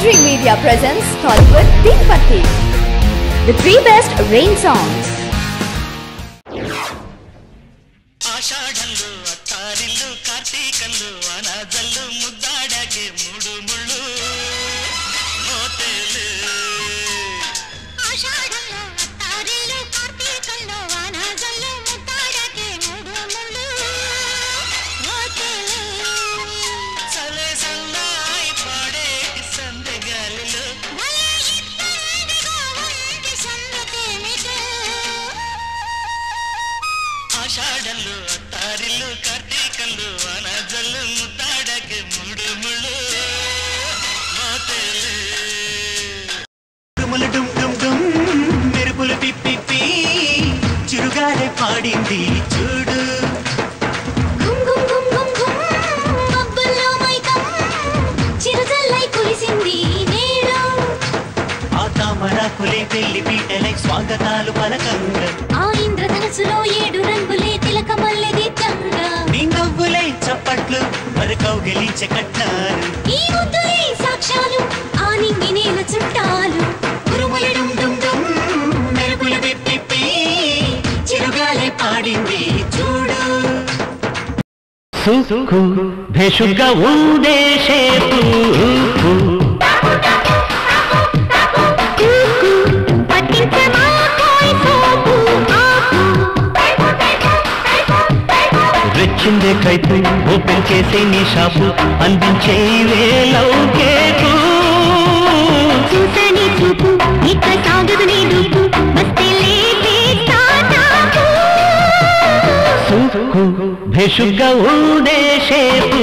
Dream Media presents Tollywood Deepati, the 3 best rain songs. ఆషాఢంలో అత్తారిల్లు కార్తీకంలో అనాజల్లు ముద్దాడకే మూడు ముళ్ళు మోతేలే ఆషాఢంలో అత్తారిల్లు కార్తీకంలో అనాజల్లు ముద్దాడకే మూడు ముళ్ళు మోతేలే సలే సన్నాయి పాడే సందెగాలిలో భలే ఇద్దరిగా ఉండి సంగతేమిటో ఆషాఢంలో అత్తారిల్లు కార్తీకంలో అనాజల్లు ముద్దాడకే మూడు ముళ్ళు మోతేలే డుములు డుమ్ డుమ్ డుమ్ మెరుపులు పిప్పి చిరుగాలే పాడింది చూడు గుమ్ గుమ్ గుమ్ గుమ్ గుమ్ మబ్బుల్లో మైకం చిరుజల్లై కురిసింది నేడు ఆ తామరాకులే పెళ్లి పీటలై స్వాగతాలు పలకంగా ఆ ఇంద్రధనుసులో 7 రంగులే తిలకమల్లె దిద్దంగా నీ నవ్వులే చప్పట్లు మరి కౌగిలించే కట్టారు ఈ ముద్దులే సాక్ష్యాలు ఆ నింగి నేల చుట్టాలు ఉరుములు డుమ్ డుమ్ డుమ్ మెరుపులు పిప్పి చిరుగాలే పాడింది చూడు సుకు భేషుగా ఉండే షేపు రెచ్చిందే కైపు ఓపెన్ చేసే నీ షాపు అందించే వేలౌకేకు చూసని చూపు ఇక సాగదు నీ రూపు మస్తే లేకే తాతాకు సుకు భేషుగా ఉండే షేపు